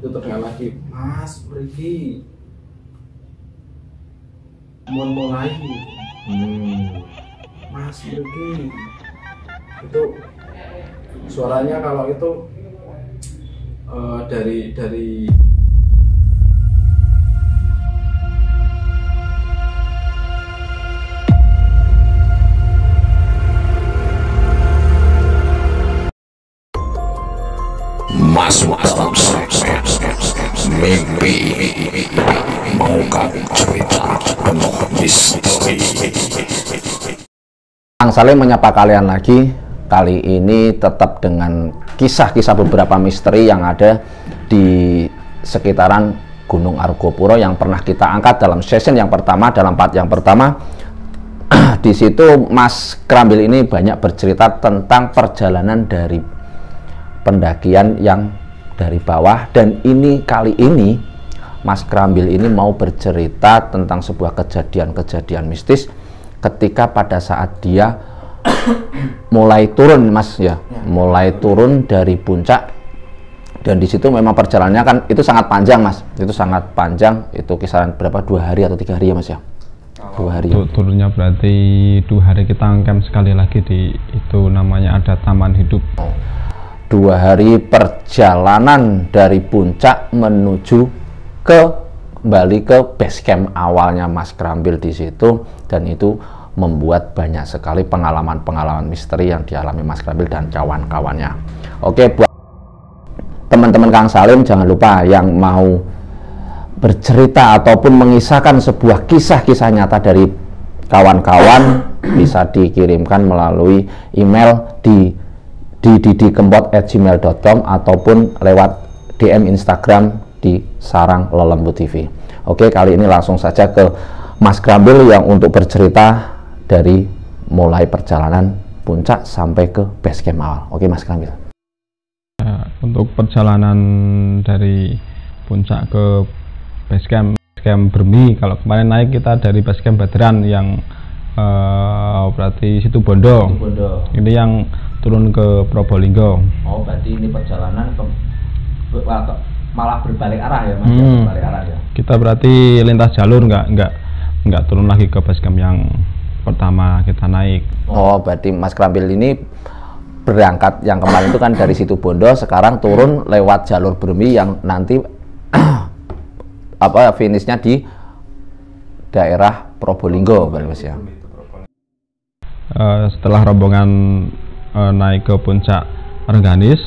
itu terdengar lagi, Mas pergi mau mulai, Mas pergi. Itu suaranya kalau itu dari masuk dalam segmen mimpi mengungkap cerita penuh misteri. Kang Salim menyapa kalian lagi. Kali ini tetap dengan kisah-kisah beberapa misteri yang ada di sekitaran Gunung Argopuro yang pernah kita angkat dalam session yang pertama, dalam part yang pertama. Di situ Mas Krambil ini banyak bercerita tentang perjalanan dari pendakian yang dari bawah, dan ini kali ini Mas Krambil ini mau bercerita tentang sebuah kejadian mistis ketika pada saat dia mulai turun, Mas ya, mulai turun dari puncak. Dan di situ memang perjalanannya kan itu sangat panjang, Mas. Itu sangat panjang. Itu kisaran berapa? 2 hari atau 3 hari ya, Mas ya? 2 hari. Turunnya berarti 2 hari. Kita camp sekali lagi di itu namanya ada taman hidup. 2 hari perjalanan dari puncak menuju kembali ke base camp awalnya Mas Krambil di situ, dan itu membuat banyak sekali pengalaman-pengalaman misteri yang dialami Mas Krambil dan kawan-kawannya. Oke, buat teman-teman Kang Salim, jangan lupa yang mau bercerita ataupun mengisahkan sebuah kisah-kisah nyata dari kawan-kawan bisa dikirimkan melalui email di didikempot@gmail.com ataupun lewat DM Instagram di Sarang Lelembut TV. Oke, kali ini langsung saja ke Mas Krambil yang untuk bercerita dari mulai perjalanan puncak sampai ke base camp awal. Oke, Mas Krambil. Untuk perjalanan dari puncak ke base camp Bermi, kalau kemarin naik kita dari base camp Badran yang berarti Situ Bondo. Ini yang turun ke Probolinggo. Oh, berarti ini perjalanan malah berbalik arah ya, Mas? Berbalik arah ya. Kita berarti lintas jalur, nggak turun lagi ke base camp yang pertama kita naik. Oh, berarti Mas Krambil ini berangkat yang kemarin itu kan dari Situ Bondo, sekarang turun lewat jalur Bermi yang nanti finishnya di daerah Probolinggo, Mas ya. Setelah rombongan naik ke puncak Rengganis,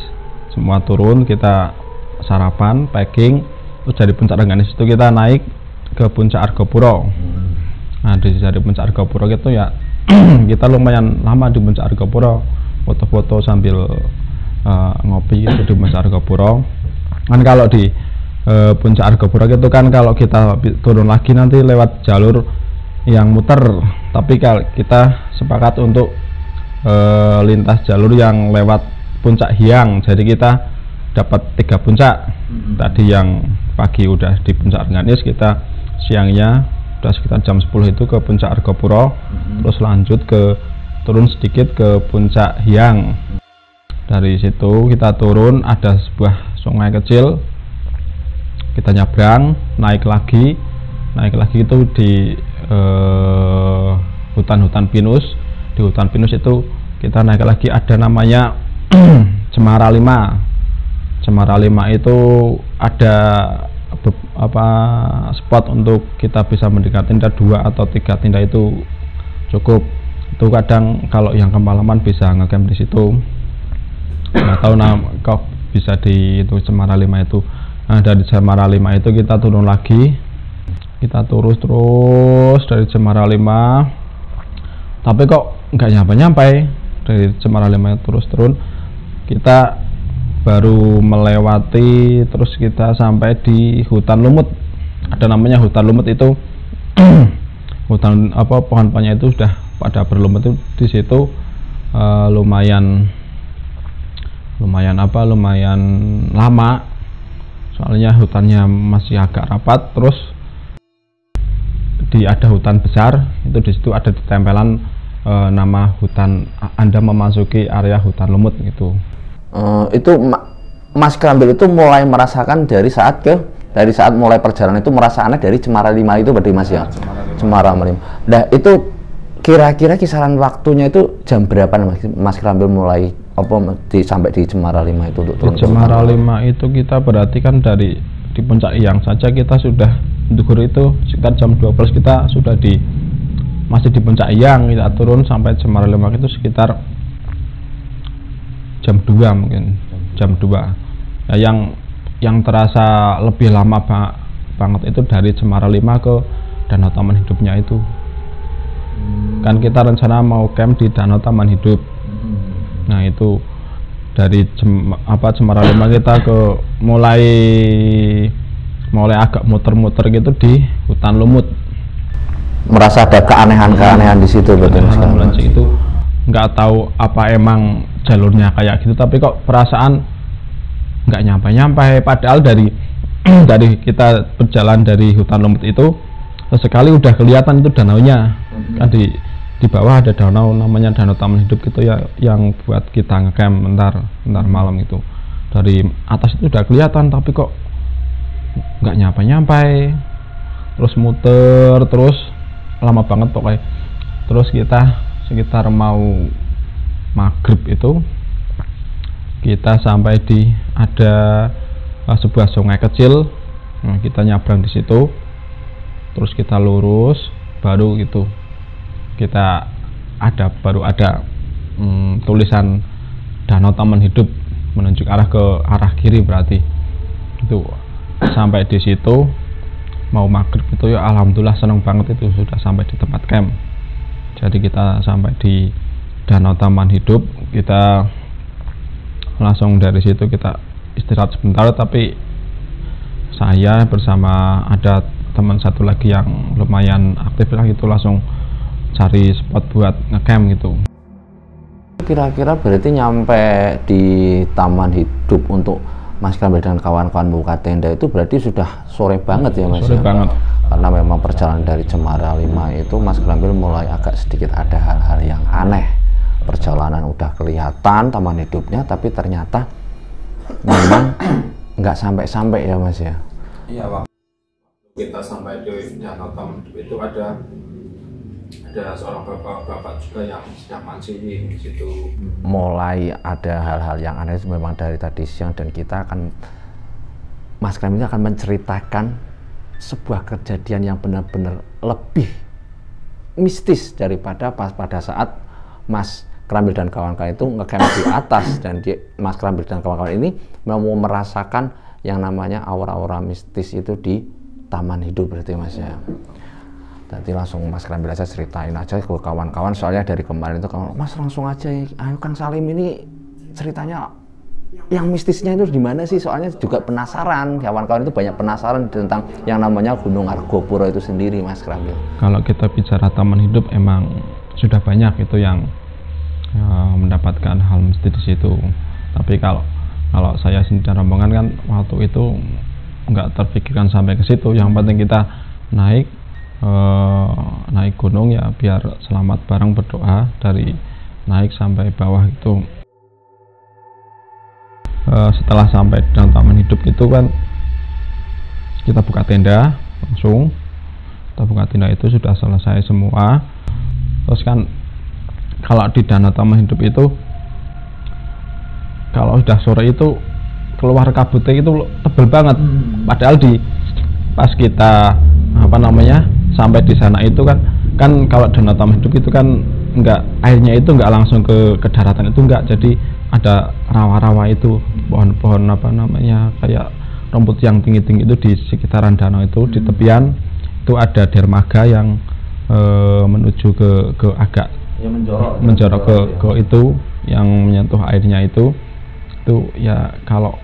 semua turun, kita sarapan, packing, terus dari puncak Rengganis itu kita naik ke puncak Argopuro. Nah, dari puncak Argopuro gitu ya, kita lumayan lama di puncak Argopuro, foto-foto sambil ngopi itu di puncak Argopuro. Kan kalau di puncak Argopuro gitu kan, kalau kita turun lagi nanti lewat jalur yang muter, tapi kalau kita sepakat untuk lintas jalur yang lewat puncak Hyang, jadi kita dapat 3 puncak. Tadi yang pagi udah di puncak Rengganis, kita siangnya udah sekitar jam 10 itu ke puncak Argopuro, terus lanjut turun sedikit ke puncak Hyang. Dari situ kita turun, ada sebuah sungai kecil, kita nyabrang, naik lagi itu di hutan-hutan pinus. Di hutan pinus itu kita naik lagi, ada namanya Cemara 5. Cemara 5 itu ada spot untuk kita bisa mendekati tenda 2 atau 3 tenda itu cukup. Itu kadang kalau yang kemalaman bisa ngecamp di situ. Nggak tahu kok bisa di itu Cemara 5 itu. Nah, dari Cemara 5 itu kita turun lagi. Kita terus dari Cemara 5. Tapi kok nggak nyampe dari Cemara 5 terus turun, kita baru melewati, terus kita sampai di hutan lumut. Ada namanya hutan lumut itu hutan pohon-pohonnya itu sudah pada berlumut. Itu di situ lumayan lama, soalnya hutannya masih agak rapat. Terus ada hutan besar, itu di situ ada tempelan nama hutan, Anda memasuki area hutan lumut gitu. Itu Mas Krambil itu mulai merasakan dari saat mulai perjalanan itu merasa aneh dari Cemara 5 itu berarti Mas ya? Cemara 5. Nah itu kira-kira kisaran waktunya itu jam berapa Mas Krambil mulai sampai di Cemara 5 itu untuk turun? Di Cemara 5 itu kita berarti kan dari di Puncak Iyang saja kita sudah dukur itu sekitar jam 12 kita sudah masih di Puncak Iyang, kita turun sampai Cemara 5 itu sekitar jam 2 mungkin, jam 2. Nah, yang terasa lebih lama banget itu dari Cemara 5 ke Danau Taman Hidupnya itu. Kan kita rencana mau camp di Danau Taman Hidup. Nah itu dari Cemara 5 kita ke mulai agak muter-muter gitu di hutan lumut. Merasa ada keanehan di situ betul sekali. Itu nggak tahu apa emang jalurnya kayak gitu, tapi kok perasaan nggak nyampe-nyampe. Padahal dari kita berjalan dari hutan lumut itu sekali udah kelihatan itu danaunya. Kan di bawah ada danau namanya Danau Taman Hidup gitu ya, yang buat kita ngecamp bentar malam itu. Dari atas itu udah kelihatan tapi kok nggak nyampe, terus muter terus lama banget pokoknya. Terus kita sekitar mau maghrib itu kita sampai di ada sebuah sungai kecil. Nah, kita nyabrang di situ terus kita lurus baru gitu kita baru ada tulisan Danau Taman Hidup menunjuk ke arah kiri, berarti itu sampai di situ mau maghrib itu ya alhamdulillah seneng banget itu sudah sampai di tempat camp. Jadi kita sampai di Danau Taman Hidup, kita langsung dari situ kita istirahat sebentar, tapi saya bersama ada teman satu lagi yang lumayan aktif lah itu langsung cari spot buat ngecamp gitu. Kira-kira berarti nyampe di Taman Hidup untuk Mas Krambil dan kawan-kawan buka tenda itu berarti sudah sore banget ya Mas? Sore banget. Karena memang perjalanan dari Cemara 5 itu Mas Krambil mulai agak sedikit ada hal-hal yang aneh. Perjalanan udah kelihatan Taman Hidupnya, tapi ternyata memang nggak sampai-sampai ya Mas ya? Iya, waktu kita sampai di Danau Taman Hidup itu ada seorang bapak juga yang sedang mancing di situ. Mulai ada hal-hal yang aneh itu memang dari tadi siang, dan kita akan Mas Krambil akan menceritakan sebuah kejadian yang benar-benar lebih mistis daripada pada saat Mas Krambil dan kawan-kawan itu ngecamp di atas. Dan Mas Krambil dan kawan-kawan ini mau merasakan yang namanya aura-aura mistis itu di Taman Hidup berarti Mas ya. Nanti langsung Mas Krambil aja ceritain aja ke kawan-kawan, soalnya dari kemarin itu Mas langsung aja, ayo Kang Salim ini ceritanya yang mistisnya itu di mana sih, soalnya juga penasaran, kawan-kawan itu banyak penasaran tentang yang namanya Gunung Argopuro itu sendiri Mas Krambil. Kalau kita bicara Taman Hidup emang sudah banyak itu yang mendapatkan hal mistis di situ. Tapi kalau saya sendiri rombongan kan waktu itu nggak terpikirkan sampai ke situ. Yang penting kita naik gunung ya biar selamat bareng, berdoa dari naik sampai bawah itu. Setelah sampai di Taman Hidup itu kan kita buka tenda langsung. Kita buka tenda itu sudah selesai semua. Terus kan kalau di Danau Taman Hidup itu kalau udah sore itu keluar kabutnya itu tebel banget. Padahal pas kita sampai di sana itu kan kalau Danau Taman Hidup itu kan airnya itu enggak langsung ke daratan itu enggak, jadi ada rawa-rawa itu, pohon-pohon kayak rumput yang tinggi-tinggi itu di sekitaran danau itu. Di tepian itu ada dermaga yang menuju ke agak menjorok ke itu yang menyentuh airnya itu ya. Kalau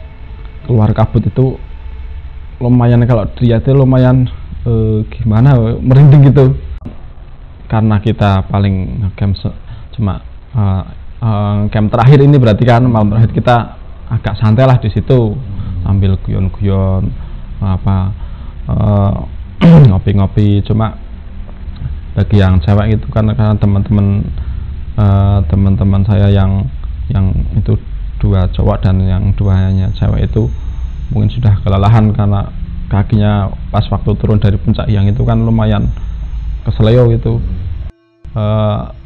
keluar kabut itu lumayan, kalau dilihatnya lumayan gimana, merinding gitu. Karena kita paling ngecamp cuma camp terakhir ini, berarti kan malam terakhir kita agak santai lah di situ, sambil guyon-guyon ngopi-ngopi. Cuma bagi yang cewek itu kan karena teman-teman saya yang itu dua cowok dan yang duanya cewek itu mungkin sudah kelelahan karena kakinya pas waktu turun dari puncak yang itu kan lumayan keseleo gitu.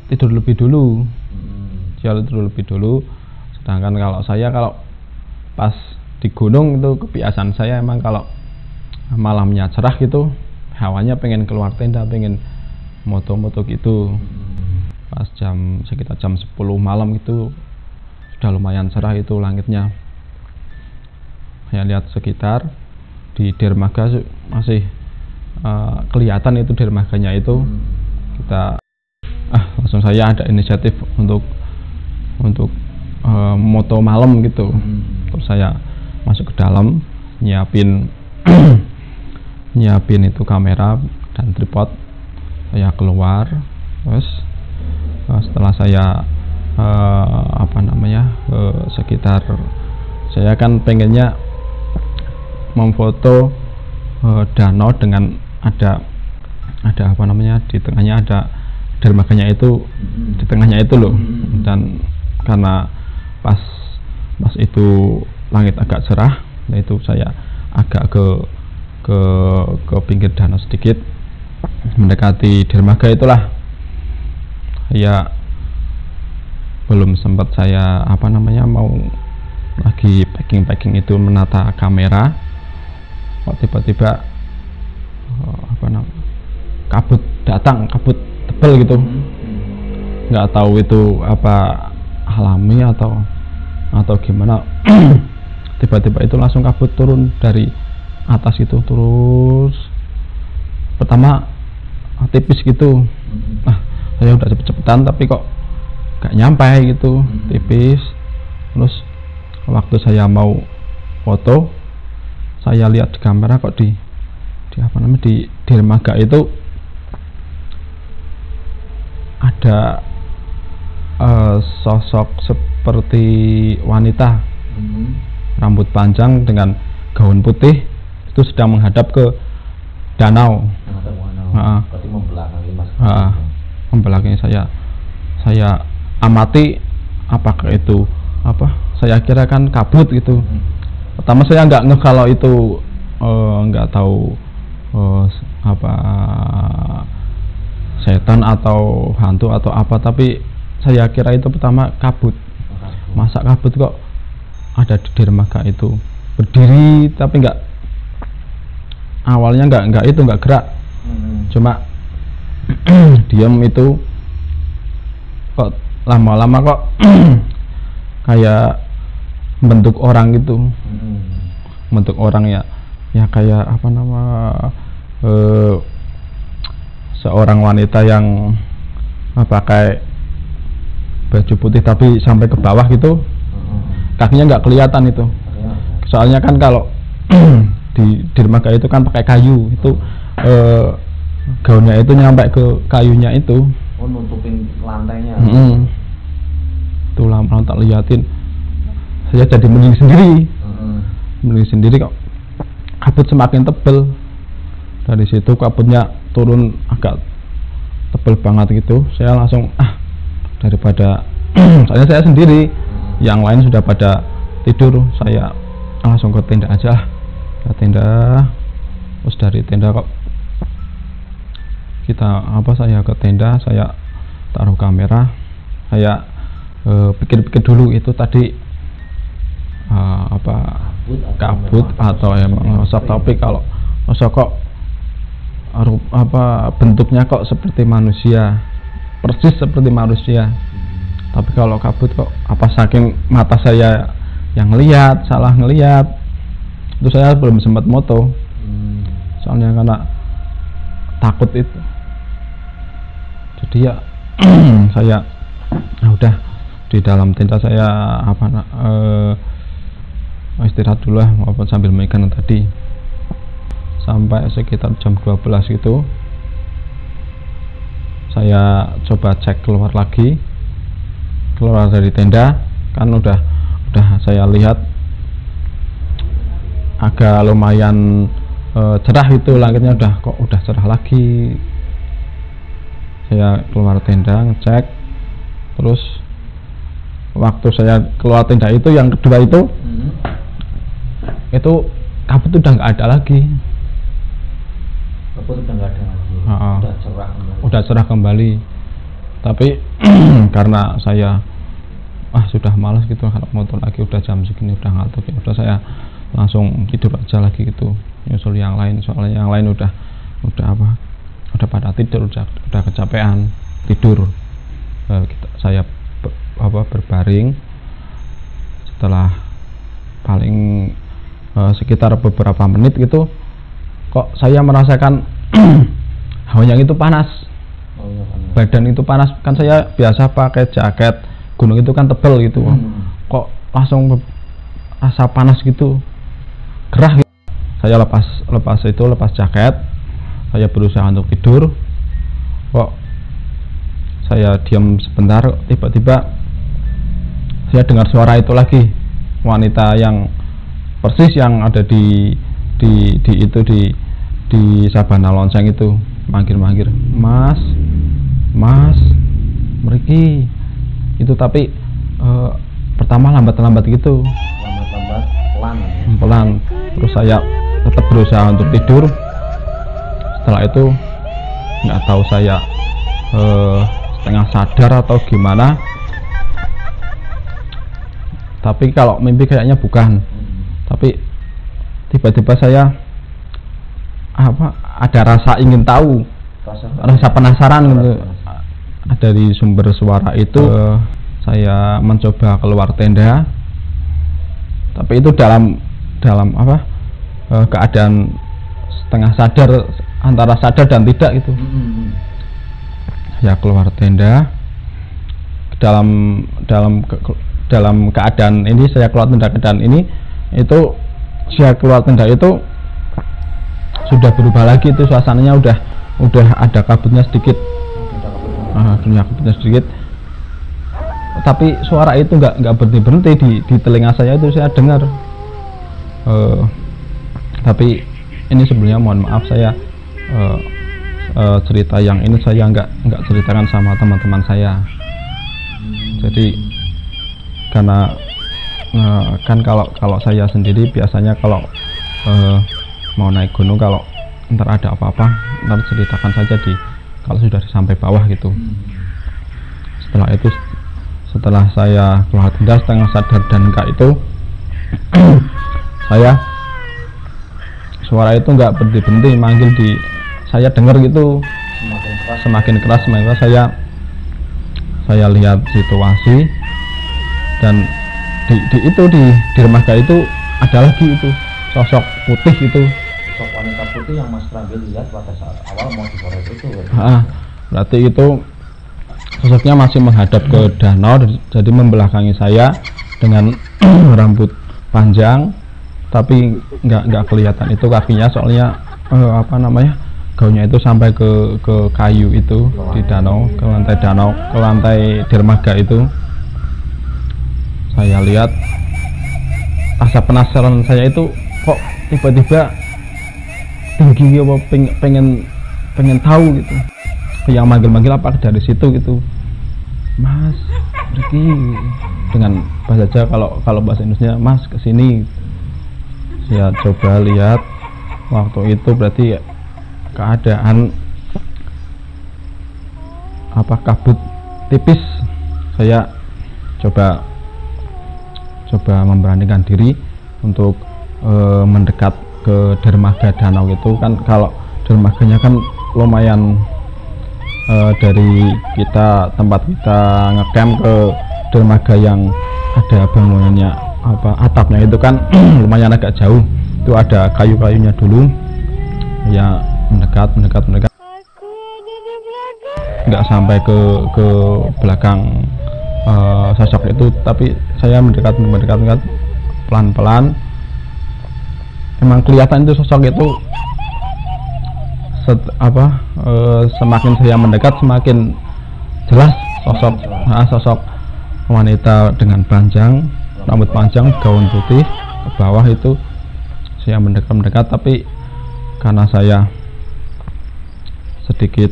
Tidur lebih dulu, dia tidur lebih dulu. Sedangkan kalau saya, kalau pas di gunung itu kebiasaan saya emang kalau malamnya cerah gitu, hawanya pengen keluar tenda, pengen moto-moto gitu. Pas sekitar jam 10 malam itu sudah lumayan cerah itu langitnya. Saya lihat sekitar di dermaga masih kelihatan itu dermaganya itu. Kita langsung saya ada inisiatif untuk moto malam gitu. Terus saya masuk ke dalam, nyiapin nyiapin itu kamera dan tripod. Saya keluar, terus setelah saya sekitar, saya kan pengennya memfoto danau dengan ada apa namanya, di tengahnya ada dermaganya itu, di tengahnya itu loh. Dan karena pas itu langit agak cerah, itu saya agak ke pinggir danau sedikit, mendekati dermaga itulah. Ya belum sempat saya mau lagi packing itu menata kamera, kok tiba-tiba kabut datang, kabut tebal gitu. Nggak tahu itu apa alami atau gimana. Tiba-tiba itu langsung kabut turun dari atas itu, terus pertama tipis gitu. Saya udah cepet-cepetan tapi kok gak nyampe gitu, tipis. Terus waktu saya mau foto, saya lihat di kamera kok di dermaga itu ada sosok seperti wanita, rambut panjang dengan gaun putih, itu sedang menghadap ke danau. Membelakangi saya amati, apakah itu saya kira kan kabut gitu. Pertama saya nggak ngeh kalau itu nggak tahu setan atau hantu atau apa, tapi saya kira itu pertama kabut. Masa kabut kok ada di dermaga itu, berdiri tapi nggak, awalnya nggak gerak, cuma diam itu. Kok lama-lama kok kayak bentuk orang gitu, bentuk orang ya kayak seorang wanita yang pakai baju putih tapi sampai ke bawah gitu, kakinya nggak kelihatan itu. Soalnya kan kalau di dermaga itu kan pakai kayu itu, gaunnya itu nyampe ke kayunya itu. Nutupin lantainya. Tuh lama tak liatin, saya jadi mending sendiri kok kabut semakin tebel. Dari situ kabutnya turun agak tebel banget gitu. Saya langsung daripada soalnya saya sendiri, yang lain sudah pada tidur, saya langsung ke tenda aja. Ke tenda, terus dari tenda kok saya ke tenda, saya taruh kamera, saya pikir-pikir dulu itu tadi kabut atau emang ngosok. Tapi kalau ngosok kok bentuknya kok seperti manusia, persis seperti manusia. Tapi kalau kabut kok saking mata saya yang ngelihat, salah ngelihat, itu saya belum sempat moto. Soalnya karena takut itu. Jadi ya saya udah di dalam tenda, saya istirahat dulu lah, maupun sambil makan tadi sampai sekitar jam 12 gitu. Saya coba cek keluar dari tenda, kan udah saya lihat agak lumayan cerah itu langitnya, udah cerah lagi. Saya keluar tenda ngecek, terus waktu saya keluar tenda itu yang kedua itu itu kabut udah nggak ada lagi. Kabut udah nggak ada lagi. Udah cerah kembali. Tapi karena saya sudah malas gitu kalau motor lagi, udah jam segini udah ngantuk ya, udah saya langsung tidur aja lagi gitu, nyusul yang lain, soalnya yang lain udah pada tidur, udah kecapean tidur. Saya berbaring. Setelah paling sekitar beberapa menit gitu, kok saya merasakan hawanya itu panas. Badan itu panas, kan saya biasa pakai jaket gunung itu kan tebel gitu. Kok langsung rasa panas gitu, gerah gitu. Saya lepas jaket, saya berusaha untuk tidur. Kok saya diam sebentar, tiba-tiba saya dengar suara itu lagi, wanita yang persis yang ada di Sabana Lonceng itu, manggil-manggil, mas mriki itu, tapi pertama lambat gitu, pelan. Terus saya tetap berusaha untuk tidur. Setelah itu nggak tahu saya setengah sadar atau gimana, tapi kalau mimpi kayaknya bukan. Tapi tiba-tiba saya ada rasa ingin tahu, rasa penasaran gitu. Dari sumber suara itu saya mencoba keluar tenda, tapi itu dalam keadaan setengah sadar, antara sadar dan tidak gitu. Saya keluar tenda, dalam keadaan ini saya keluar keadaan ini, itu saya keluar tenda itu sudah berubah lagi, itu suasananya udah ada kabutnya sedikit. Tapi suara itu nggak berhenti di telinga saya, itu saya dengar. Tapi ini sebelumnya mohon maaf, saya cerita yang ini saya nggak ceritakan sama teman-teman saya. Jadi karena kan kalau saya sendiri biasanya kalau mau naik gunung, kalau ntar ada apa-apa ntar ceritakan saja kalau sudah sampai bawah gitu. Setelah itu, setelah saya keluar tenda setengah sadar dan enggak itu, suara itu nggak berhenti manggil saya dengar gitu, semakin keras. Saya lihat situasi, dan di dermaga itu ada lagi itu sosok putih itu. Sosok wanita putih yang Mas Prambil lihat pada saat awal mau dikorek itu. Berarti itu sosoknya masih menghadap ke danau, jadi membelakangi saya dengan rambut panjang, tapi nggak kelihatan itu kakinya, soalnya gaunnya itu sampai ke kayu itu di danau, ke lantai dermaga itu. Saya lihat, rasa penasaran saya itu kok tiba-tiba tinggi, apa pengen tahu gitu. Yang manggil-manggil apa dari situ gitu, Mas pergi, dengan bahasa Jawa, kalau bahasa Indonesia Mas kesini. Saya coba lihat, waktu itu berarti keadaan kabut tipis. Saya coba memberanikan diri untuk mendekat ke dermaga danau itu. Kan kalau dermaganya kan lumayan, dari tempat kita ngecamp ke dermaga yang ada bangunannya atapnya itu kan lumayan agak jauh. Itu ada kayu-kayunya dulu. Ya mendekat, nggak sampai ke belakang sosok itu, tapi saya mendekat pelan-pelan. Emang kelihatan itu sosok itu. Semakin saya mendekat, semakin jelas sosok wanita dengan rambut panjang, gaun putih ke bawah itu. Saya mendekat, tapi karena saya sedikit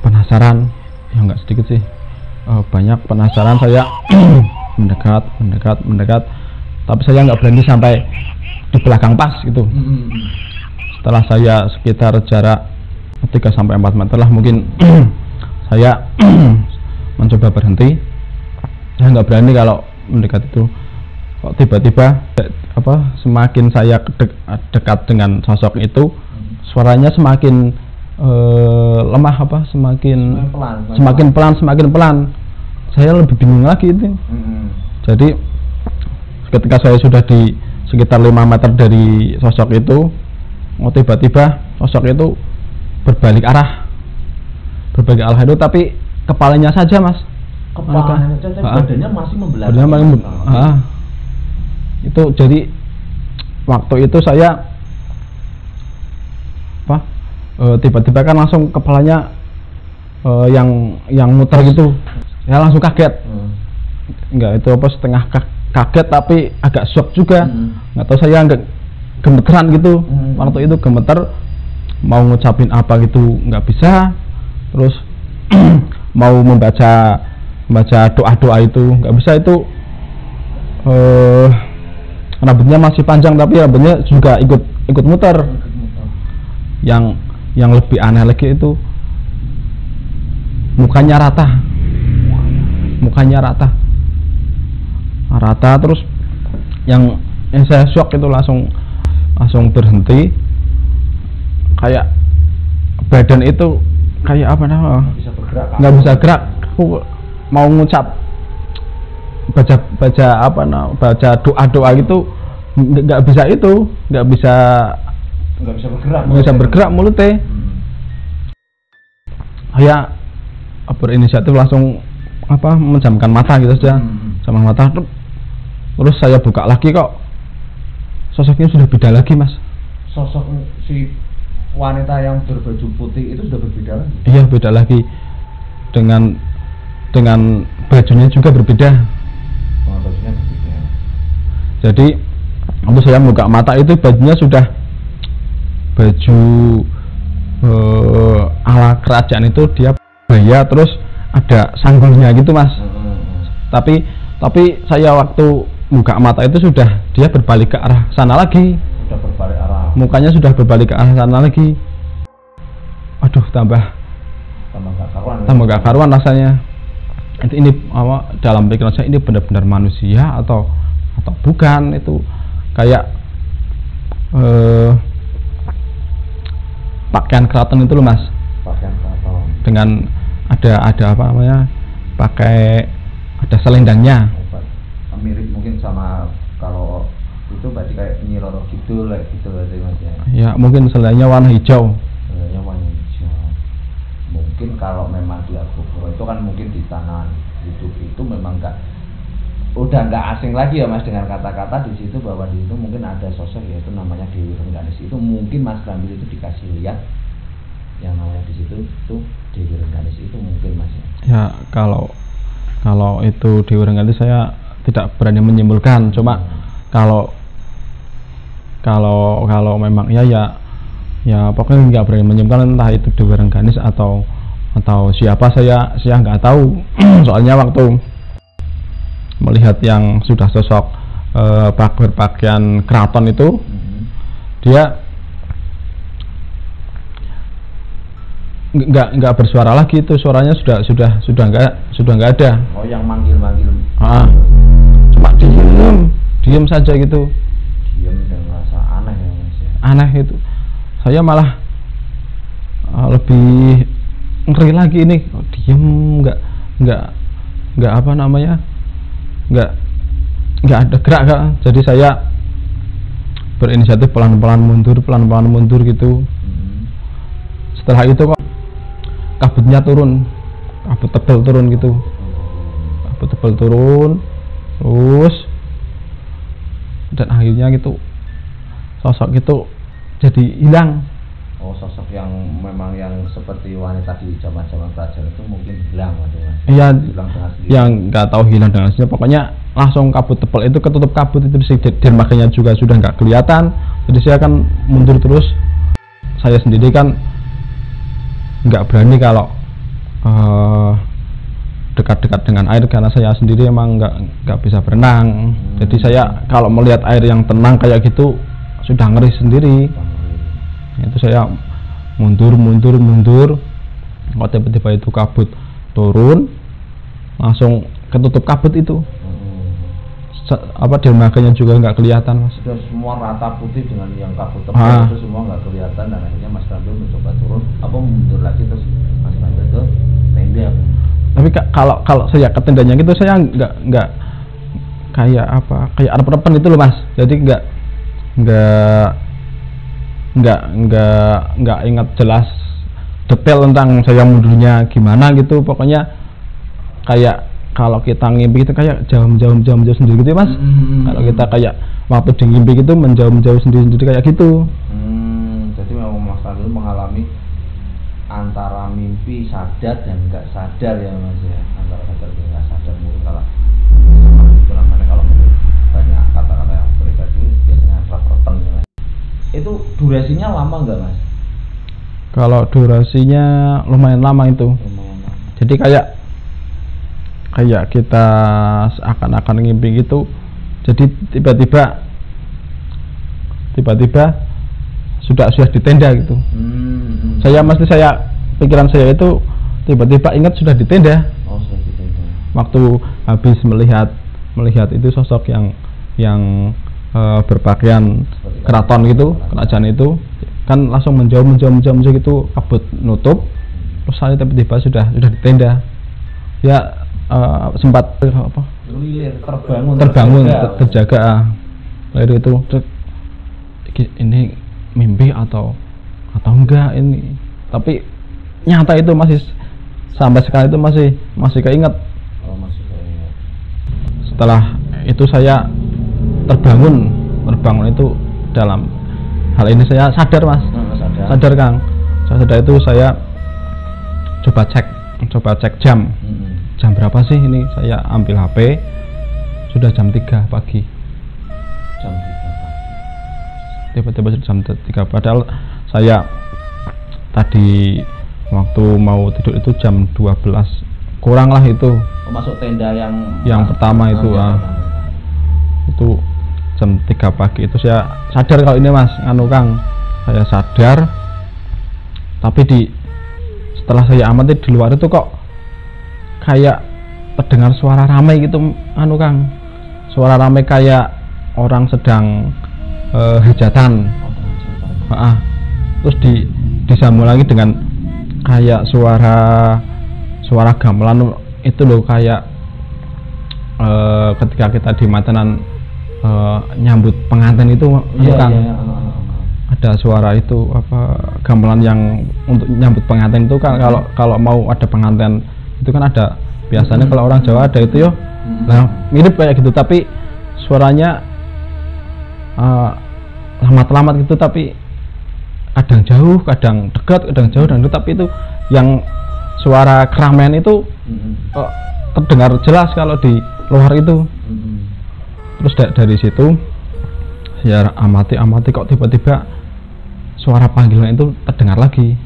penasaran, ya nggak sedikit sih, banyak penasaran saya mendekat, tapi saya nggak berani sampai di belakang pas gitu. Setelah saya sekitar jarak 3-4 meter lah mungkin saya mencoba berhenti. Saya nggak berani kalau mendekat itu. Kok tiba-tiba semakin saya dekat dengan sosok itu, suaranya semakin lemah, semakin pelan. Saya lebih bingung lagi itu. Jadi ketika saya sudah di sekitar 5 meter dari sosok itu, tiba-tiba sosok itu berbalik arah itu, tapi kepalanya saja, Mas. Kepalanya saja, badannya masih membelah. Itu jadi waktu itu saya tiba-tiba kan langsung kepalanya yang muter gitu. Saya langsung kaget. Enggak, itu setengah kaget tapi agak shock juga. Nggak tahu, saya agak gemeteran gitu. Waktu itu gemeter, mau ngucapin apa gitu nggak bisa. Terus mau membaca doa-doa itu nggak bisa. Itu rambutnya masih panjang tapi rambutnya juga ikut muter. Yang lebih aneh lagi itu mukanya rata, terus yang saya shock itu langsung berhenti, kayak badan itu kayak apa namanya, nggak bisa gerak. Aku mau ngucap baca doa gitu nggak bisa bergerak mulutnya. Saya berinisiatif langsung menjamkan mata gitu saja, sama mata. Terus saya buka lagi, kok sosoknya sudah beda lagi, Mas. Sosok si wanita yang berbaju putih itu sudah berbeda lagi? Iya, beda lagi. Dengan bajunya juga berbeda. Bajunya berbeda. Jadi waktu saya buka mata itu bajunya sudah baju ala kerajaan itu, dia baya terus ada sanggulnya gitu, Mas. Tapi saya waktu buka mata itu sudah dia berbalik ke arah sana lagi. Sudah berbalik arah. Mukanya sudah berbalik ke arah sana lagi. Aduh, tambah gak karuan rasanya. Ini dalam pikiran saya, ini benar-benar manusia atau bukan. Itu kayak pakaian keraton itu loh, Mas. Pakaian keraton. Dengan ada apa namanya? Ada selendangnya. Mirip mungkin sama kalau itu berarti kayak Nyi Roro Kidul gitu berarti, Mas ya. Ya, mungkin selendangnya warna hijau. Selendangnya warna hijau. Mungkin kalau memang di Argopuro itu kan mungkin di tanah hidup itu memang udah nggak asing lagi ya, Mas, dengan kata-kata di situ bahwa di situ mungkin ada sosok yaitu namanya Dewi Rengganis. Itu mungkin Mas Krambil itu dikasih lihat yang namanya di situ itu Dewi Rengganis itu mungkin, Mas ya. Ya, kalau itu Dewi Rengganis saya tidak berani menyimpulkan. Cuma kalau memang ya pokoknya nggak berani menyimpulkan entah itu Dewi Rengganis atau siapa, saya nggak tahu. Soalnya waktu melihat yang sudah sosok berpakaian keraton itu, dia nggak bersuara lagi. Itu suaranya sudah nggak ada. Oh, yang manggil cuma diem saja gitu. Diem dan merasa aneh ya, Mas ya. Aneh itu. Saya malah lebih ngeri lagi ini. Diem, nggak apa namanya, nggak ada gerak, Kak. Jadi saya berinisiatif pelan-pelan mundur gitu. Setelah itu kok kabutnya turun, kabut tebal turun gitu. Kabut tebal turun terus, dan akhirnya gitu sosok itu jadi hilang. Oh, sosok yang memang yang seperti wanita di zaman-zaman kerajaan itu mungkin hilang, Mas. Iya, yang nggak tahu hilang dengan sendirinya. Pokoknya langsung kabut tebal itu ketutup kabut itu, dermaganya juga sudah nggak kelihatan. Jadi saya akan mundur terus. Saya sendiri kan nggak berani kalau dekat-dekat dengan air karena saya sendiri emang nggak bisa berenang. Jadi saya kalau melihat air yang tenang kayak gitu sudah ngeri sendiri. Itu saya mundur. Kok tiba-tiba itu kabut turun, langsung ketutup kabut itu. Dermaganya juga nggak kelihatan, Mas. Sudah semua rata putih dengan yang kabut tebal itu semua nggak kelihatan, dan akhirnya Mas Kambil mencoba turun mundur lagi, terus Mas Kambil ke tenda. Tapi kalau saya ke tendanya gitu saya nggak kayak arep-arepan itu loh, Mas. Jadi nggak ingat jelas detail tentang saya mundurnya gimana gitu. Pokoknya kayak kalau kita ngimpi itu kayak jauh sendiri gitu ya, Mas. Kalau kita kayak waktu di ngimpi gitu menjauh sendiri kayak gitu. Jadi memang Mas Kambil mengalami antara mimpi sadar dan nggak sadar ya, Mas ya. Antara sadar dan nggak sadar, mungkin kalau itu namanya, kalau banyak kata-kata yang berbeda itu biasanya rep-repen ya, Mas. Itu durasinya lama nggak, Mas? Kalau durasinya lumayan lama itu. Jadi kayak kita seakan-akan ngimpi gitu. Jadi tiba-tiba sudah di tenda gitu. Pikiran saya itu tiba-tiba ingat sudah di tenda. Oh, sudah di tenda. Waktu habis melihat itu sosok yang berpakaian keraton gitu, kerajaan itu kan langsung menjauh gitu, kabut nutup. Terus saya tiba-tiba sudah di tenda. Ya sempat terbangun terjaga. Lalu itu ini mimpi atau enggak ini, tapi nyata itu masih sampai sekarang itu masih keinget. Setelah itu saya terbangun itu dalam hal ini saya sadar, Mas. Sadar Kang. Sadar itu saya coba cek jam. Jam berapa sih ini? Saya ambil HP, sudah jam 3 pagi. Jam 3 pagi. Tiba-tiba jam 3, padahal saya tadi waktu mau tidur itu jam 12 kurang lah itu. Masuk tenda yang pertama itu itu jam 3 pagi itu saya sadar kalau ini, Mas, Kang. Saya sadar, tapi setelah saya amati di luar itu kok kayak terdengar suara ramai gitu, Kang. Suara ramai kayak orang sedang hajatan. Terus disambung lagi dengan kayak suara gamelan itu loh, kayak ketika kita di Matanan nyambut pengantin itu, Kang. Ada suara itu gamelan yang untuk nyambut pengantin itu kan, kalau mau ada pengantin itu kan ada biasanya kalau orang Jawa ada itu yo. Nah, mirip kayak gitu, tapi suaranya lamat gitu, tapi kadang jauh, kadang dekat, tapi itu yang suara keramaian itu terdengar jelas kalau di luar itu. Terus dari situ saya amati kok tiba-tiba suara panggilan itu terdengar lagi.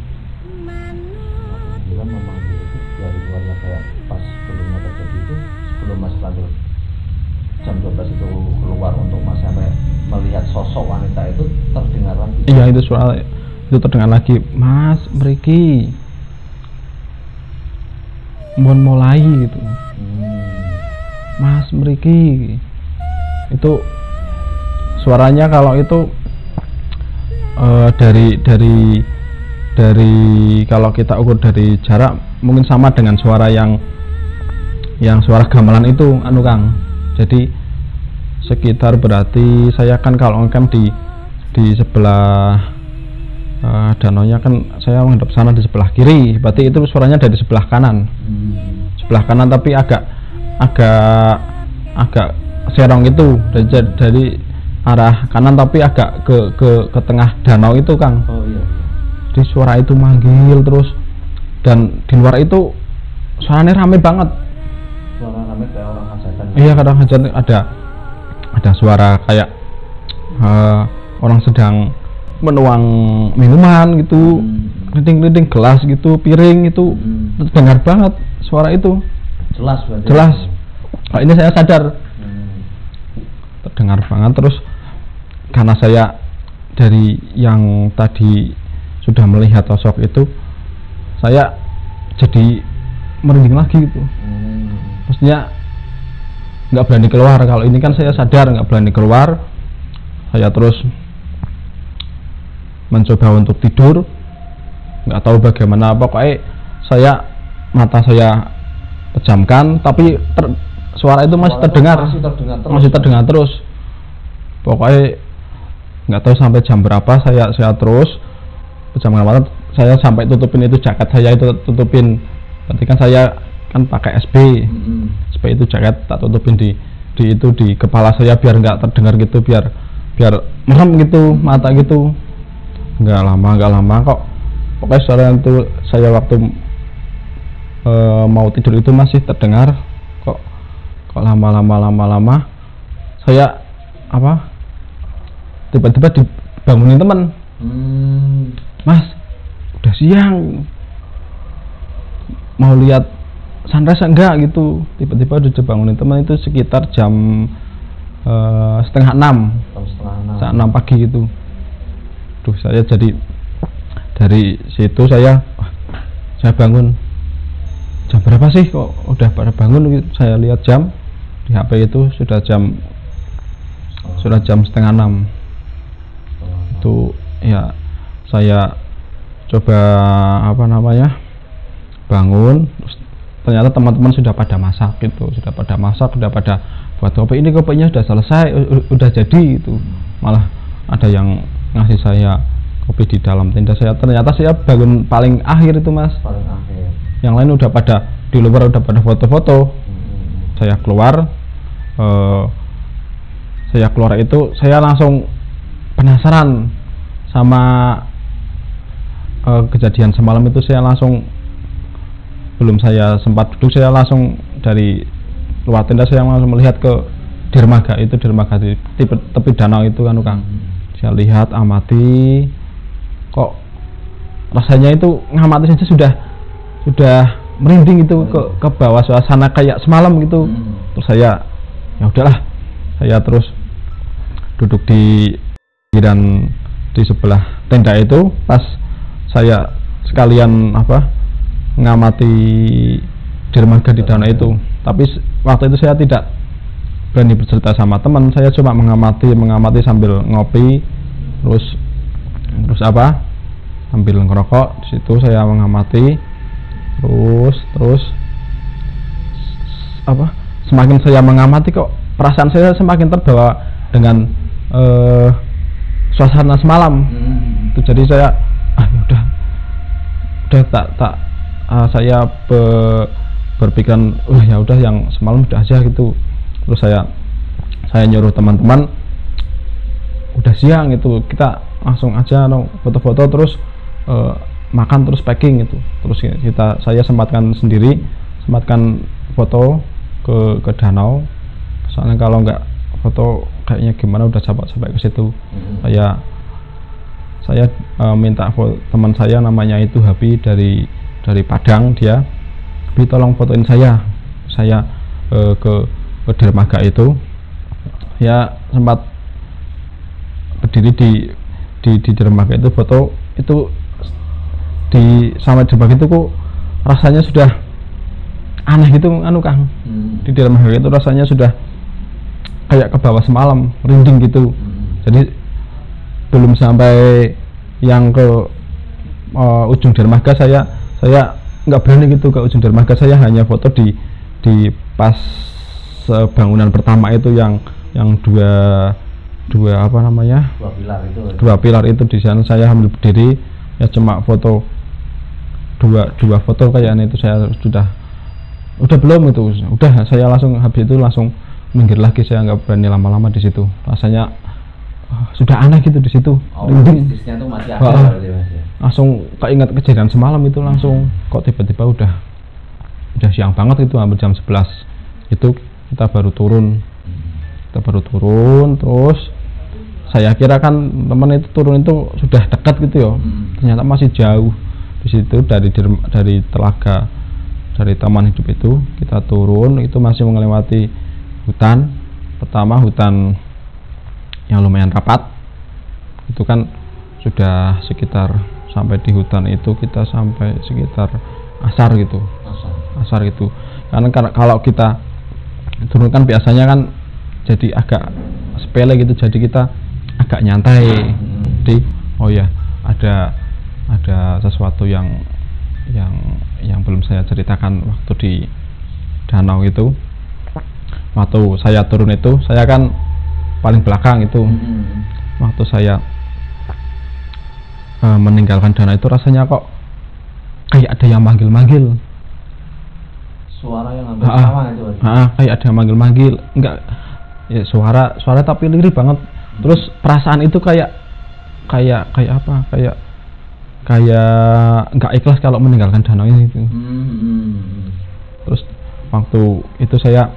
Jam 12 itu keluar untuk Mas sampai melihat sosok wanita itu terdengar lagi. Iya, itu suara itu terdengar lagi, Mas, mriki mohon mulai gitu. Mas, mriki itu suaranya kalau itu dari kalau kita ukur dari jarak mungkin sama dengan suara yang suara gamelan itu, Kang. Jadi sekitar, berarti saya kan kalau ngecamp di sebelah danaunya kan saya menghadap sana di sebelah kiri, berarti itu suaranya dari sebelah kanan. Sebelah kanan tapi agak serong itu, dari arah kanan tapi agak ke tengah danau itu, Kang. Oh iya. Jadi suara itu manggil terus, dan di luar itu suaranya rame banget. Suara rame kayak orang hajatan. Iya, kadang hajatan ada suara kayak orang sedang menuang minuman gitu, ngeding gelas gitu, piring itu, terdengar banget suara itu. Jelas berarti. Jelas. Kalau ini saya sadar. Terdengar banget, terus karena saya dari yang tadi sudah melihat sosok itu, saya jadi merinding lagi gitu. Maksudnya nggak berani keluar. Kalau ini kan saya sadar nggak berani keluar. Saya terus mencoba untuk tidur, nggak tahu bagaimana, pokoknya mata saya pejamkan, tapi suara itu masih terdengar terus. Pokoknya nggak tahu sampai jam berapa saya terus pejamkan mata. Saya sampai tutupin itu jaket saya, itu tutupin. Berarti kan saya kan pakai SB, supaya itu jaket tak tutupin di kepala saya biar nggak terdengar gitu, biar merem gitu mata gitu. Nggak lama kok, pokoknya suara itu saya waktu mau tidur itu masih terdengar. Kok lama saya tiba-tiba dibangunin teman. Mas, udah siang, mau lihat sunrise enggak gitu. Tiba-tiba udah dibangunin teman, itu sekitar jam setengah 6 pagi gitu. Duh, saya jadi dari situ saya bangun. Jam berapa sih kok udah pada bangun? Saya lihat jam di HP itu sudah jam setengah 6. Itu ya saya coba bangun, ternyata teman-teman sudah pada masak gitu, sudah pada buat kopi. Ini kopinya sudah selesai, udah jadi itu. Malah ada yang ngasih saya kopi di dalam tenda saya. Ternyata saya bangun paling akhir itu, Mas. Paling akhir. Yang lain udah pada di luar, udah pada foto-foto. Saya keluar itu saya langsung penasaran sama kejadian semalam itu. Saya langsung, belum saya sempat duduk, saya langsung dari luar tenda saya langsung melihat ke dermaga itu, dermaga di tepi danau itu kan, Kang. Saya lihat, amati, kok rasanya itu ngamati saja sudah merinding itu ke bawah, suasana kayak semalam gitu. Terus saya ya udahlah, saya terus duduk di pinggiran di sebelah tenda itu. Pas saya sekalian ngamati dermaga di danau itu, tapi waktu itu saya tidak berani bercerita sama teman. Saya cuma mengamati sambil ngopi, terus sambil ngerokok. Di situ saya mengamati terus semakin saya mengamati, kok perasaan saya semakin terbawa dengan suasana semalam. Itu jadi saya udah saya berpikiran ya udah yang semalam udah aja gitu. Terus saya nyuruh teman-teman, udah siang itu kita langsung aja foto-foto, terus makan, terus packing gitu. Terus saya sempatkan foto ke danau, soalnya kalau nggak foto kayaknya gimana, udah sampai ke situ. Saya minta teman saya, namanya itu Habi, dari Padang. Dia tolong fotoin saya ke dermaga itu. Ya sempat berdiri di dermaga itu, foto itu di sama dermaga itu, kok rasanya sudah aneh gitu Kang. Di dermaga itu rasanya sudah kayak ke bawah semalam, merinding gitu. Jadi belum sampai yang ke ujung dermaga, saya nggak berani gitu ke ujung dermaga. Saya hanya foto di pas bangunan pertama itu, yang dua pilar itu. Di sana saya ambil berdiri, ya cuma foto dua foto kayaknya itu. Saya udah belum itu, udah saya langsung habis itu langsung minggir lagi. Saya nggak berani lama-lama di situ, rasanya sudah aneh gitu di situ. Bisnisnya tuh masih ada langsung keinget kejadian semalam itu. Langsung kok tiba-tiba udah siang banget itu, hampir jam 11 itu kita baru turun. Terus saya kira kan teman itu turun itu sudah dekat gitu ya. Ternyata masih jauh di situ dari dari taman hidup itu kita turun, itu masih melewati hutan. Pertama hutan yang lumayan rapat, itu kan sudah sekitar sampai di hutan itu kita sampai sekitar asar gitu, asar gitu. Karena kalau kita turun kan biasanya kan jadi agak sepele gitu, jadi kita agak nyantai. Jadi oh ya, ada sesuatu yang belum saya ceritakan waktu di danau itu. Waktu saya turun itu, saya kan paling belakang itu. Waktu saya meninggalkan danau itu, rasanya kok kayak ada yang manggil-manggil. Suara yang hampir sama itu. Kayak ada yang manggil-manggil. Enggak ya, suara tapi lirih banget. Terus perasaan itu kayak apa? Kayak nggak ikhlas kalau meninggalkan danau ini gitu. Terus waktu itu saya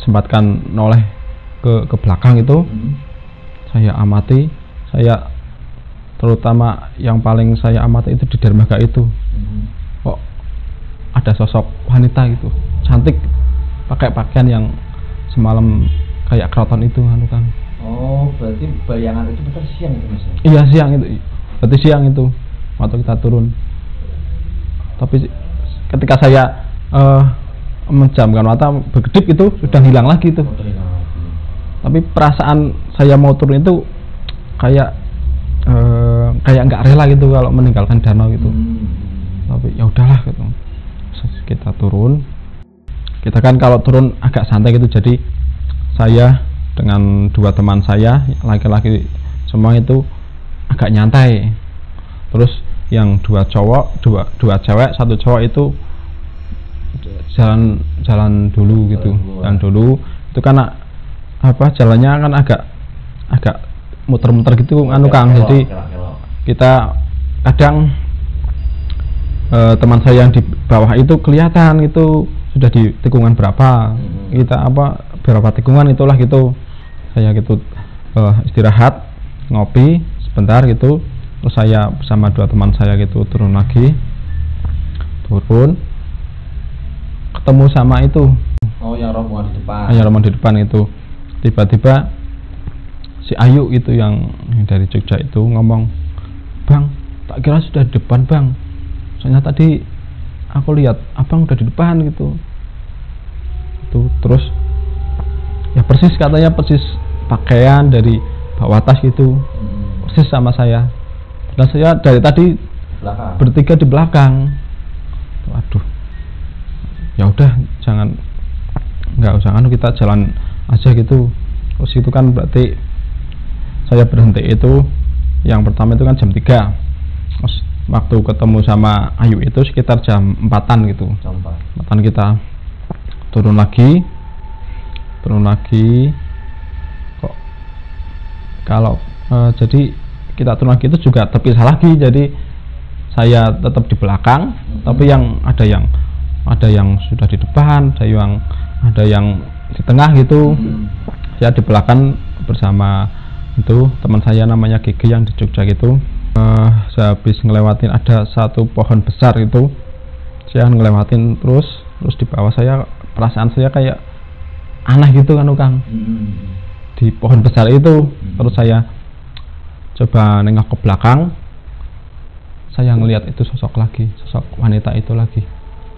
sempatkan noleh ke belakang itu. Saya amati, terutama yang paling saya amati itu di dermaga itu. Kok ada sosok wanita gitu, cantik, pakai pakaian yang semalam kayak keraton itu kan. Oh, berarti bayangan itu betul siang itu Mas? Iya, siang itu. Berarti siang itu waktu kita turun. Tapi ketika saya menjamkan mata berkedip itu sudah hilang lagi itu. Tapi perasaan saya mau turun itu kayak nggak rela gitu kalau meninggalkan danau gitu. Tapi ya udahlah gitu. Kita turun. Kita kan kalau turun agak santai gitu, jadi saya dengan dua teman saya laki-laki semua itu agak nyantai. Terus yang dua cewek, satu cowok itu jalan dulu gitu. Jalan dulu itu kan apa, jalannya kan agak muter-muter gitu anu Kang. Jadi kita kadang teman saya yang di bawah itu kelihatan itu sudah di tikungan berapa, kita berapa tikungan itulah gitu. Saya gitu istirahat, ngopi sebentar gitu. Terus saya bersama dua teman saya gitu turun lagi, ketemu sama itu. Oh, yang rombongan di depan. Yang rombongan di depan itu. Tiba-tiba si Ayu itu yang dari Jogja itu ngomong, "Bang, tak kira sudah di depan Bang. Soalnya tadi aku lihat Abang udah di depan gitu." Itu terus ya persis katanya, persis pakaian dari bawah tas gitu. Persis sama saya. Dan saya dari tadi bertiga di belakang. Waduh. Ya udah, nggak usah kita jalan aja gitu. Terus itu kan berarti saya berhenti itu yang pertama itu kan jam 3. Terus waktu ketemu sama Ayu itu sekitar jam 4-an gitu. Jam 4-an kita turun lagi. Kok kalau jadi kita turun lagi itu juga terpisah lagi. Jadi saya tetap di belakang, tapi ada yang sudah di depan, ada yang di tengah gitu. Saya di belakang bersama itu teman saya namanya Gigi yang di Jogja gitu. Saya habis ngelewatin ada satu pohon besar itu, saya ngelewatin terus di bawah saya perasaan saya kayak aneh gitu kan Kang. Di pohon besar itu. Terus saya coba nengok ke belakang, saya ngelihat itu sosok wanita itu lagi.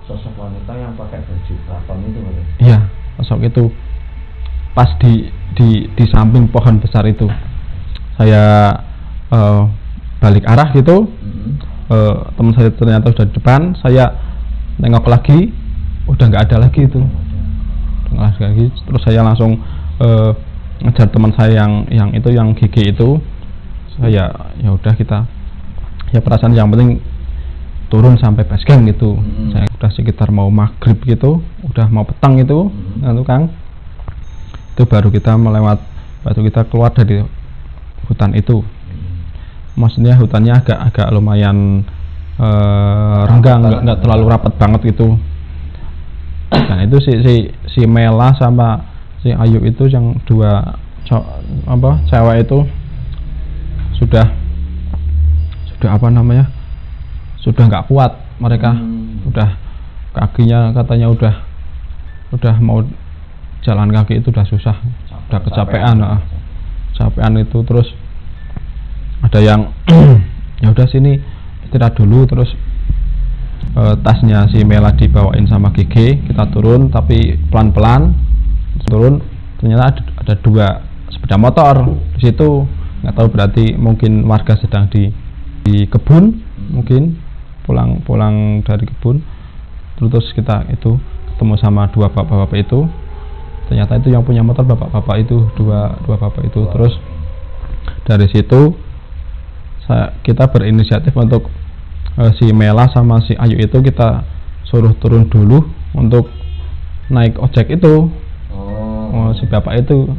Sosok wanita yang pakai baju keraton itu kan? Iya, sosok itu pas di samping pohon besar itu. Saya balik arah gitu. Teman saya ternyata sudah di depan. Saya nengok lagi, udah nggak ada lagi itu. Terus saya langsung ngejar teman saya yang Gigi itu. Saya ya udah kita ya perasaan yang penting turun sampai base camp gitu. Saya udah sekitar mau maghrib gitu, udah mau petang gitu, Kang. Itu baru kita keluar dari hutan itu. Maksudnya hutannya agak lumayan renggang, nggak terlalu rapat banget gitu. Nah itu si Mela sama si Ayu itu yang dua cewek itu sudah sudah nggak kuat mereka. kakinya katanya udah mau jalan kaki itu udah susah, udah kecapean, capean itu. Terus ada yang ya udah sini istirahat dulu, terus tasnya si Mela dibawain sama GG, kita turun tapi pelan-pelan turun. Ternyata ada 2 sepeda motor di situ, nggak tahu berarti mungkin warga sedang di kebun, mungkin pulang dari kebun. Terus kita itu ketemu sama 2 bapak-bapak itu, ternyata itu yang punya motor bapak-bapak itu, dua bapak itu. Terus dari situ kita berinisiatif untuk si Mela sama si Ayu itu kita suruh turun dulu untuk naik ojek itu. Si bapak itu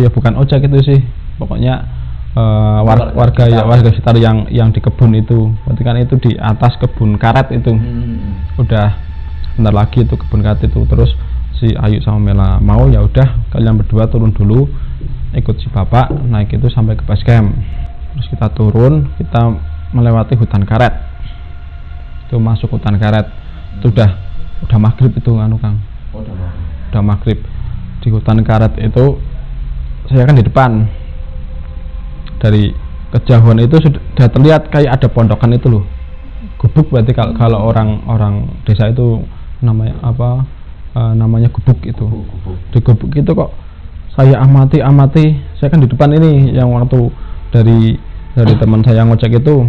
ya bukan ojek itu sih, pokoknya warga sekitar yang di kebun itu. Berarti kan itu di atas kebun karet itu. Udah bentar lagi itu kebun karet itu. Terus si Ayu sama Mela mau, ya udah kalian berdua turun dulu, ikut si bapak naik itu sampai ke base camp. Terus kita turun, kita melewati hutan karet. Itu masuk hutan karet. Itu udah maghrib itu Kang. Udah maghrib. Di hutan karet itu saya kan di depan. Dari kejauhan itu sudah terlihat kayak ada pondokan itu loh. Gubuk berarti kalau orang desa itu namanya apa? Namanya gubuk itu. Di gubuk itu kok saya amati, saya kan di depan ini, yang waktu dari teman saya ngocek itu,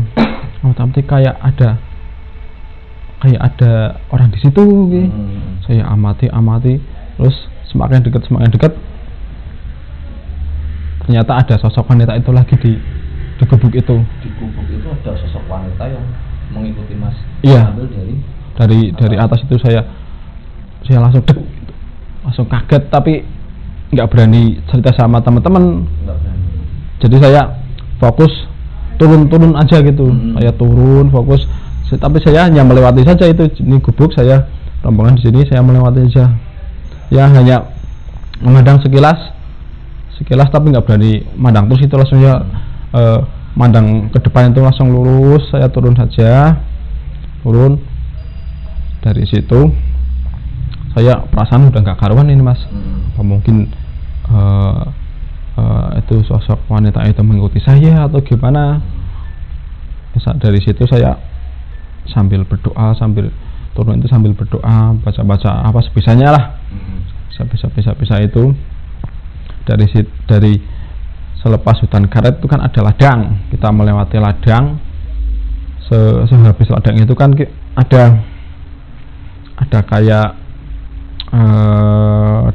tapi kayak ada orang di situ gitu. Saya amati, terus semakin dekat ternyata ada sosok wanita itu lagi di gubuk itu. Di gubuk itu ada sosok wanita yang mengikuti Mas. Iya. Dari atas itu saya langsung kaget, tapi nggak berani cerita sama teman-teman. Jadi saya fokus turun aja gitu. Saya turun fokus, tapi saya hanya melewati saja itu. Ini gubuk, saya rombongan di sini, saya melewati saja. Ya hanya memandang sekilas tapi nggak berani mandang terus itu. Langsung ya mandang ke depan itu langsung lurus. Saya turun saja, dari situ saya perasaan udah nggak karuan ini Mas. Apa mungkin itu sosok wanita itu mengikuti saya atau gimana? Dari situ saya sambil berdoa, sambil turun itu sambil berdoa, baca apa sebisanya lah. Bisa itu dari selepas hutan karet itu kan ada ladang. Kita melewati ladang. Sehabis ladang itu kan ada kayak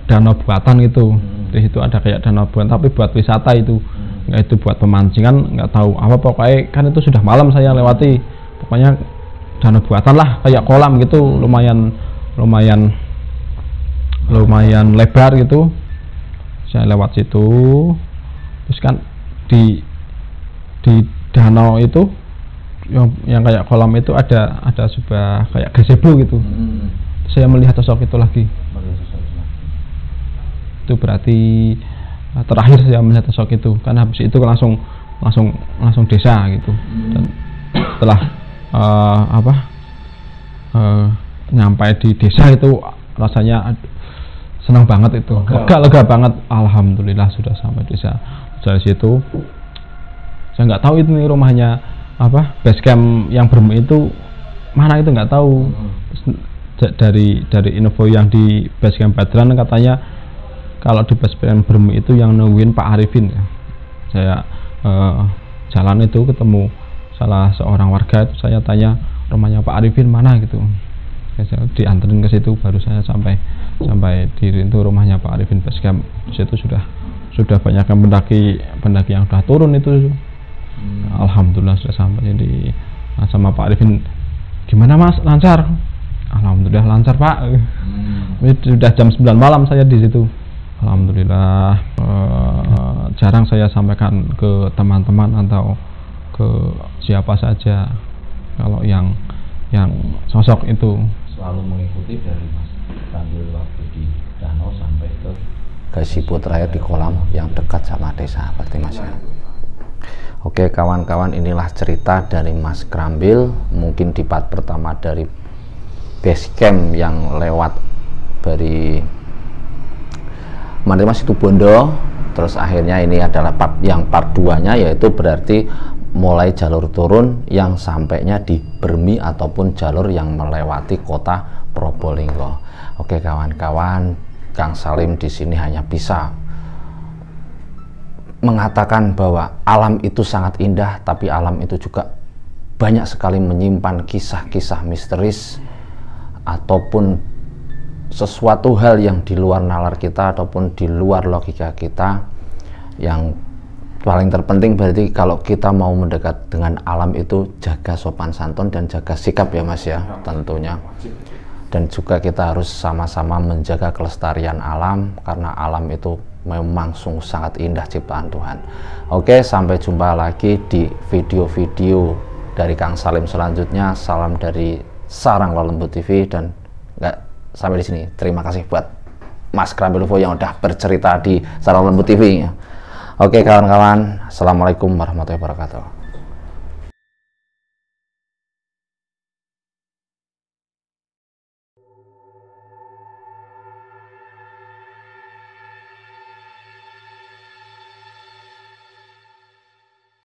danau buatan gitu. Di situ ada kayak danau buatan tapi buat wisata itu. Nggak itu buat pemancingan, nggak tahu apa, pokoknya kan itu sudah malam saya lewati. Pokoknya danau buatan lah, kayak kolam gitu, lumayan lebar gitu. Saya lewat situ. Terus kan di danau itu yang kayak kolam itu ada sebuah kayak gazebo gitu. Saya melihat sosok itu lagi. Itu berarti terakhir saya melihat sosok itu, karena habis itu langsung desa gitu. Dan setelah nyampe di desa itu rasanya senang banget itu, lega banget. Alhamdulillah sudah sampai desa. Dari situ saya nggak tahu itu nih rumahnya base camp yang Brem itu mana, itu nggak tahu. Dari info yang di base camp Badran katanya kalau di base camp Brem itu yang nungguin Pak Arifin ya. Saya jalan itu ketemu salah seorang warga itu, saya tanya rumahnya Pak Arifin mana gitu. Saya dianterin ke situ, baru saya sampai di itu rumahnya Pak Arifin base camp. Di situ sudah banyak yang pendaki yang sudah turun itu. Alhamdulillah sudah sampai sama Pak Arifin. Gimana Mas, lancar? Alhamdulillah lancar Pak. Sudah jam 9 malam saya di situ. Alhamdulillah. Jarang saya sampaikan ke teman-teman atau ke siapa saja kalau yang sosok itu selalu mengikuti dari Mas sambil waktu di danau sampai ke gazebo terakhir di kolam yang dekat sama desa, berarti Mas ya. Oke kawan-kawan, inilah cerita dari Mas Krambil. Mungkin di part pertama dari base camp yang lewat dari menerima Situbondo. Terus akhirnya ini adalah part 2-nya, yaitu berarti mulai jalur turun yang sampainya di Bermi ataupun jalur yang melewati kota Probolinggo. Oke kawan-kawan, Kang Salim di sini hanya bisa mengatakan bahwa alam itu sangat indah, tapi alam itu juga banyak sekali menyimpan kisah-kisah misteris ataupun sesuatu hal yang di luar nalar kita ataupun di luar logika kita. Yang paling terpenting berarti kalau kita mau mendekat dengan alam itu jaga sopan santun dan jaga sikap ya Mas ya, tentunya. Dan juga kita harus sama-sama menjaga kelestarian alam, karena alam itu memang sungguh sangat indah ciptaan Tuhan. Oke, sampai jumpa lagi di video-video dari Kang Salim selanjutnya. Salam dari Sarang Lembut TV, dan sampai di sini. Terima kasih buat Mas Krambilvo yang udah bercerita di Sarang Lembut TV. Oke kawan-kawan, assalamualaikum warahmatullahi wabarakatuh.